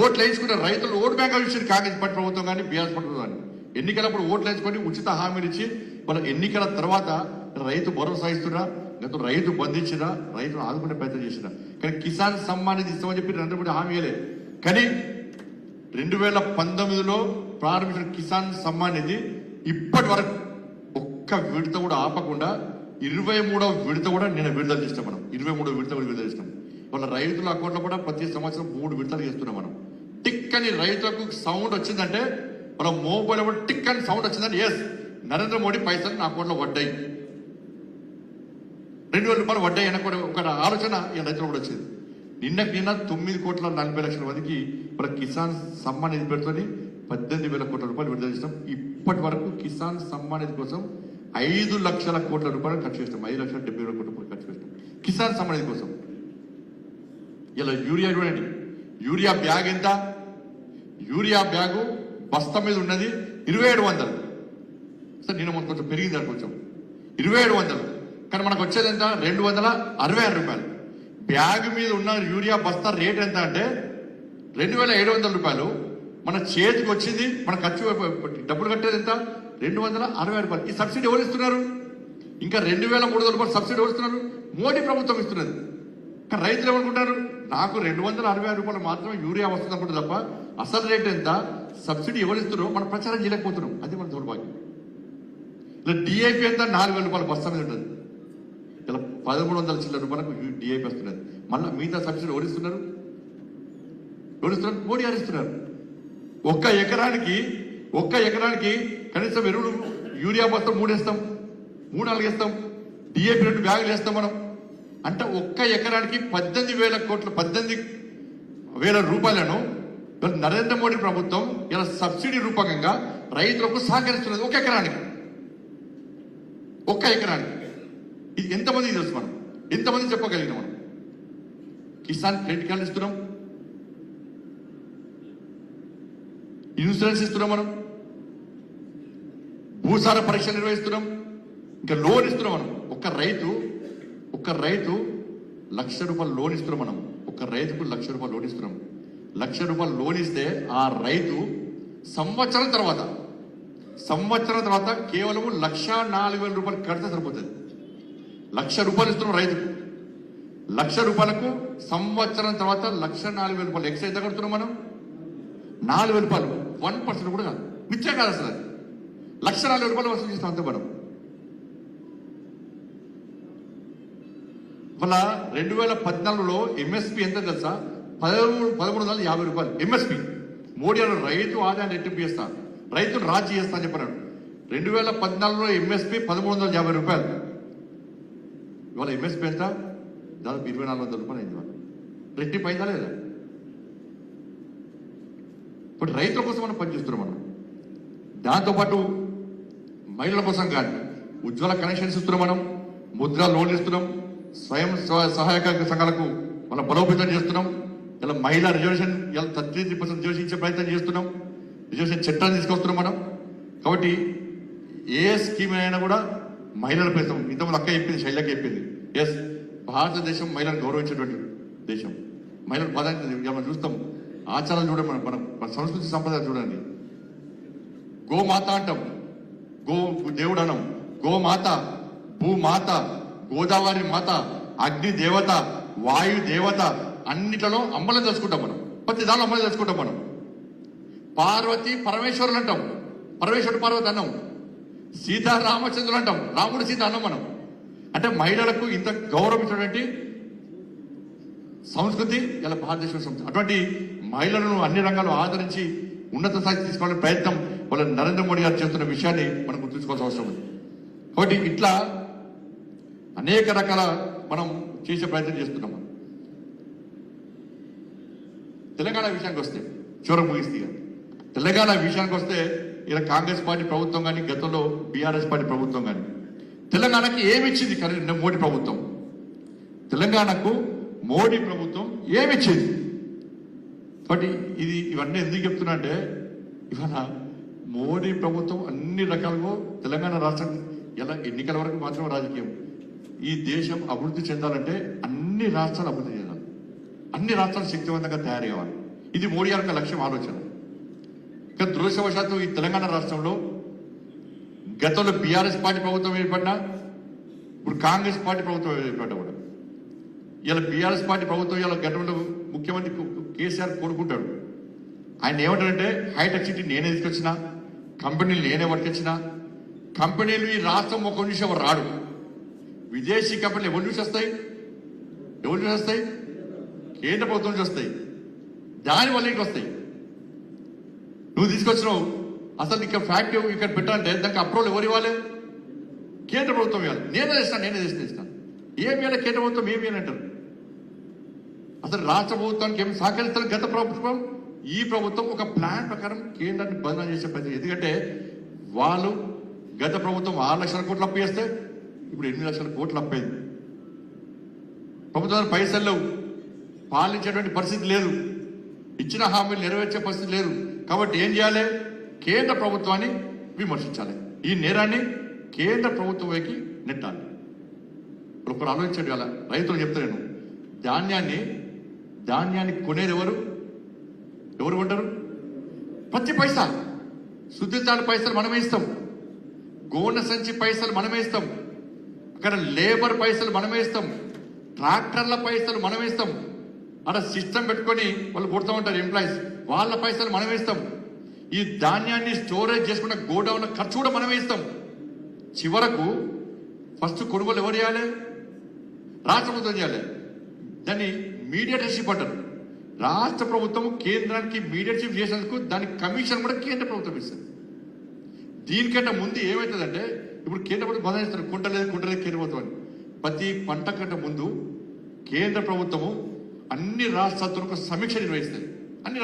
ఓట్లు వేయించుకున్న రైతులు ఓటు బ్యాంక్ ఇచ్చింది కాంగ్రెస్ పార్టీ ప్రభుత్వం కానీ బీఆర్ఎస్ ప్రభుత్వం కానీ. ఎన్నికలప్పుడు ఓట్లు వేయించుకొని ఉచిత హామీలు ఇచ్చి వాళ్ళ ఎన్నికల తర్వాత రైతు భరోసా ఇస్తున్నా, గత రైతు బంధించినా, రైతును ఆదుకునే ప్రయత్నం చేసినా. కానీ కిసాన్ సమ్మాన్ నిధి ఇస్తామని చెప్పి 2 కోట్ల హామీ ఇవ్వలే. కానీ 2019లో ప్రారంభించిన కిసాన్ సమ్మాన్ నిధి ఇప్పటి వరకు ఒక్క విడత కూడా ఆపకుండా 23వ విడత కూడా నేను విడుదల చేస్తాం. మనం 23వ విడత కూడా విడుదల చేస్తాం. వాళ్ళ రైతుల అకౌంట్లో కూడా ప్రతి సంవత్సరం 3 విడతలు చేస్తున్నాం. మనం టిక్ అని రైతులకు సౌండ్ వచ్చిందంటే, మన మొబైల్ కూడా టిక్ అని సౌండ్ వచ్చిందంటే ఎస్ నరేంద్ర మోడీ పైసలు నా అకౌంట్లో పడ్డాయి, 2,000 రూపాయలు పడ్డాయి అని కూడా ఒక ఆలోచన ఈ రైతులు కూడా వచ్చింది. నిన్న 9,40,00,000 మందికి మన కిసాన్ సమ్మాన్ నిధి పెడుతుంది 18,000 కోట్ల రూపాయలు విడుదల చేస్తాం. ఇప్పటి వరకు కిసాన్ సమ్మాన్ నిధి కోసం 5 లక్షల కోట్ల రూపాయలు ఖర్చు చేస్తాం. 5,70,000 కోట్ల రూపాయలు ఖర్చు చేస్తాం కిసాన్ సమ్మాన్ నిధి కోసం. ఇలా యూరియా చూడండి, యూరియా బ్యాగ్ ఎంత? యూరియా బ్యాగు బస్తా మీద ఉన్నది 2,700. సార్ నిన్న మనకు కొంచెం పెరిగింది అని కొంచెం 2,700. కానీ మనకు వచ్చేది ఎంత? 266 రూపాయలు. బ్యాగ్ మీద ఉన్న యూరియా బస్తా రేట్ ఎంత అంటే 2,700 రూపాయలు. మన చేతికి వచ్చింది, మన ఖర్చు డబ్బులు కట్టేది ఎంత? 266 రూపాయలు. ఈ సబ్సిడీ ఎవరు ఇస్తున్నారు? ఇంకా 2,300 రూపాయలు సబ్సిడీ ఎవరు ఇస్తున్నారు? మోడీ ప్రభుత్వం ఇస్తున్నది. కానీ రైతులు ఏమనుకుంటారు? నాకు 266 రూపాయలు మాత్రమే యూరియా వస్తుంది అనుకుంటుంది తప్ప అసలు రేట్ ఎంత, సబ్సిడీ ఎవరు ఇస్తున్నారో మనం ప్రచారం చేయలేకపోతున్నాం. అది మన దౌర్భాగ్యం. ఇలా డిఐపి ఎంత? 4,000 రూపాయలు బస్తా మీద ఉంటుంది. ఇలా 1,300 చిల్లర రూపాయలకు డిఐపి వస్తున్నది. మళ్ళీ మిగతా సబ్సిడీ ఎవరు ఇస్తున్నారు? మోడీ గారు ఇస్తున్నారు. ఒక్క ఎకరానికి కనీసం ఎరువులు యూరియా బస్తా 3 వేస్తాం, 3-4 వేస్తాం, డిఐపి 2 బ్యాగులు వేస్తాం మనం. అంటే ఒక్క ఎకరానికి 18,000 రూపాయలను నరేంద్ర మోడీ ప్రభుత్వం ఇలా సబ్సిడీ రూపకంగా రైతులకు సహకరిస్తున్నది. ఒక్క ఎకరానికి ఇది ఎంతమంది తెలుసు? మనం ఎంతమంది చెప్పగలిగినాం? మనం కిసాన్ క్రెడిట్ కార్డు ఇస్తున్నాం, ఇన్సూరెన్స్ ఇస్తున్నాం, మనం భూసార పరీక్షలు నిర్వహిస్తున్నాం, ఇంకా లోన్ ఇస్తున్నాం. మనం ఒక్క రైతు 1,00,000 రూపాయలు లోన్ ఇస్తున్నాం. మనం ఒక రైతుకు 1,00,000 రూపాయలు లోన్ ఇస్తున్నాం. 1,00,000 రూపాయలు లోన్ ఇస్తే ఆ రైతు సంవత్సరం తర్వాత కేవలం 1,04,000 రూపాయలు కడితే సరిపోతుంది. 1,00,000 రూపాయలు ఇస్తున్నాం రైతుకు. 1,00,000 రూపాయలకు సంవత్సరం తర్వాత 1,04,000 రూపాయలు ఎక్స్ అయితే కడుతున్నాం మనం. 4,000 రూపాయలు 1% కూడా కాదు, మిథ్య కాదు అసలు. 1,04,000 రూపాయలు వసూలు చేస్తాం అంతే మనం. మళ్ళా 2014లో ఎంఎస్పి ఎంత తెలుసా? 1,350 రూపాయలు ఎంఎస్పి. మోడీ అన్న రైతు ఆదాయాన్ని రెట్టింపు చేస్తా, రైతులు రాజీ చేస్తా అని చెప్పారు. 2014లో ఎంఎస్పి 1,350 రూపాయలు. ఇవాళ ఎంఎస్పి ఎంత? దాదాపు 2,400 రూపాయలు అయింది. ఇవాళ రెట్టింపు అయిందా లేదా? ఇప్పుడు రైతుల కోసం మనం పనిచేస్తున్నాం. మనం దాంతోపాటు మహిళల కోసం కానీ ఉజ్వల కనెక్షన్స్ ఇస్తున్నాం, మనం ముద్రా లోన్లు ఇస్తున్నాం, స్వయం సహాయక సంఘాలకు మనం బలోపేతం చేస్తున్నాం. ఇలా మహిళా రిజర్వేషన్ 33% రిజర్వేషన్ ఇచ్చే ప్రయత్నం చేస్తున్నాం. రిజర్వేషన్ చట్టాన్ని తీసుకొస్తున్నాం మనం. కాబట్టి ఏ స్కీమ్ అయినా కూడా మహిళల ప్రయత్నం. ఇంతకుముందు అక్క చెప్పింది, శైలకి చెప్పింది. ఎస్, భారతదేశం మహిళలను గౌరవించేటువంటి దేశం. మహిళలు ప్రాధాన్యత మనం చూస్తాం. ఆచారాలు చూడండి, మన సంస్కృతి సంపద చూడండి. గోమాత అంటాం, దేవుడు అనం. గోమాత, భూమాత, గోదావరి మాత, అగ్ని దేవత, వాయు దేవత, అన్నిట్లలో అమ్మలను తెలుసుకుంటాం మనం. ప్రతి దానిలో అమ్మని తెలుసుకుంటాం మనం. పార్వతి పరమేశ్వరులు అంటాం, పరమేశ్వరుడు పార్వతి అన్నాం. సీతారామచంద్రులు అంటాం, రాముడు సీత అన్నాం మనం. అంటే మహిళలకు ఇంత గౌరవించినటువంటి సంస్కృతి ఇలా భారతదేశం సంస్కృతి. అటువంటి మహిళలను అన్ని రంగాలు ఆదరించి ఉన్నత స్థాయికి తీసుకోవాలని ప్రయత్నం వాళ్ళ నరేంద్ర మోడీ గారు చేస్తున్న విషయాన్ని మనం గుర్తుంచుకోవాల్సిన అవసరం ఉంది. కాబట్టి ఇట్లా అనేక రకాల మనం చేసే ప్రయత్నం చేస్తున్నాం. తెలంగాణ విషయానికి వస్తే చివరకు ముగిస్తే, తెలంగాణ విషయానికి వస్తే ఇలా కాంగ్రెస్ పార్టీ ప్రభుత్వం కానీ, గతంలో బీఆర్ఎస్ పార్టీ ప్రభుత్వం కానీ తెలంగాణకి ఏమిచ్చింది? కానీ మోడీ ప్రభుత్వం తెలంగాణకు మోడీ ప్రభుత్వం ఏమిచ్చింది? కాబట్టి ఇవన్నీ ఎందుకు చెప్తున్నా అంటే, ఇవాళ మోడీ ప్రభుత్వం అన్ని రకాలుగా తెలంగాణ రాష్ట్రం ఎలా ఎన్నికల వరకు మాత్రమే రాజకీయం. ఈ దేశం అభివృద్ధి చెందాలంటే అన్ని రాష్ట్రాలు అభివృద్ధి చెందాలి, అన్ని రాష్ట్రాలు శక్తివంతంగా తయారు కావాలి. ఇది మోడీ గారి యొక్క లక్ష్యం, ఆలోచన. కానీ దురదృష్టవశాత్తు ఈ తెలంగాణ రాష్ట్రంలో గతంలో బీఆర్ఎస్ పార్టీ ప్రభుత్వం ఏర్పడినా, ఇప్పుడు కాంగ్రెస్ పార్టీ ప్రభుత్వం ఏర్పడ్డా కూడా ఇలా బీఆర్ఎస్ పార్టీ ప్రభుత్వం ఇలా గతంలో ముఖ్యమంత్రి కేసీఆర్ కోరుకుంటాడు. ఆయన ఏమంటారంటే హైటెక్ సిటీ నేనే తీసుకొచ్చిన, కంపెనీలు నేనే పట్టుకొచ్చిన, కంపెనీలు ఈ రాష్ట్రం ఒక నుంచి ఎవరు రాడు, విదేశీ కంపెనీలు ఎవరి నుంచి వస్తాయి, ఎవరి నుంచి వస్తాయి, కేంద్ర ప్రభుత్వం నుంచి వస్తాయి, దానివల్ల ఇంటికి వస్తాయి. నువ్వు తీసుకొచ్చినావు, అసలు ఇక్కడ ఫ్యాక్టరీ ఇక్కడ పెట్టాలంటే దానికి అప్రూవల్ ఎవరు ఇవ్వాలి? కేంద్ర ప్రభుత్వం ఇవ్వాలి. నేనే చేస్తాను. ఏమి ఇవ్వాలి? కేంద్ర ప్రభుత్వం ఏమి అంటారు. అసలు రాష్ట్ర ప్రభుత్వానికి ఏమి సహకరిస్తారు గత ప్రభుత్వం? ఈ ప్రభుత్వం ఒక ప్లాన్ ప్రకారం కేంద్రాన్ని బదనాం చేసే ప్రయత్నం. ఎందుకంటే వాళ్ళు గత ప్రభుత్వం 6 లక్షల కోట్లు అప్పు చేస్తే ఇప్పుడు 8 లక్షల కోట్లు అప్పైంది. ప్రభుత్వానికి పైసలు లేవు, పాలించేటువంటి పరిస్థితి లేదు, ఇచ్చిన హామీలు నెరవేర్చే పరిస్థితి లేదు. కాబట్టి ఏం చేయాలి? కేంద్ర ప్రభుత్వాన్ని విమర్శించాలి. ఈ నేరాన్ని కేంద్ర ప్రభుత్వం వైపు నెట్టాలి. ఒకరు ఆలోచించండి. అలా రైతులు చెప్తాను, ధాన్యాన్ని కొనేది ఎవరు కొంటారు? ప్రతి పైసా, శుద్ధితాల పైసలు మనమే ఇస్తాం, గోనె సంచి పైసలు మనమే ఇస్తాం, అక్కడ లేబర్ పైసలు మనమే ఇస్తాం, ట్రాక్టర్ల పైసలు మనమే ఇస్తాం, అక్కడ సిస్టమ్ పెట్టుకొని వాళ్ళు కొడుతూ ఉంటారు ఎంప్లాయీస్, వాళ్ళ పైసలు మనమే ఇస్తాం. ఈ ధాన్యాన్ని స్టోరేజ్ చేసుకున్న గోడౌన్ల ఖర్చు కూడా మనమే ఇస్తాం. చివరకు ఫస్ట్ కొనుగోలు ఎవరు చేయాలి? రాష్ట్ర ప్రభుత్వం చేయాలి. దాన్ని మీడియేటర్షిప్ అంటారు. రాష్ట్ర ప్రభుత్వం కేంద్రానికి మీడియేటర్షిప్ చేసేందుకు దానికి కమిషన్ కూడా కేంద్ర ప్రభుత్వం ఇస్తుంది. దీనికంటే ముందు ఏమవుతుందంటే, ఇప్పుడు కేంద్ర ప్రభుత్వం బదలాయిస్తారు, కుంటలేదు కేంద్ర ప్రభుత్వం అని. ప్రతి పంట కంటే ముందు కేంద్ర ప్రభుత్వము అన్ని రాష్ట్రాలతో ఒక సమీక్ష నిర్వహిస్తుంది. అన్ని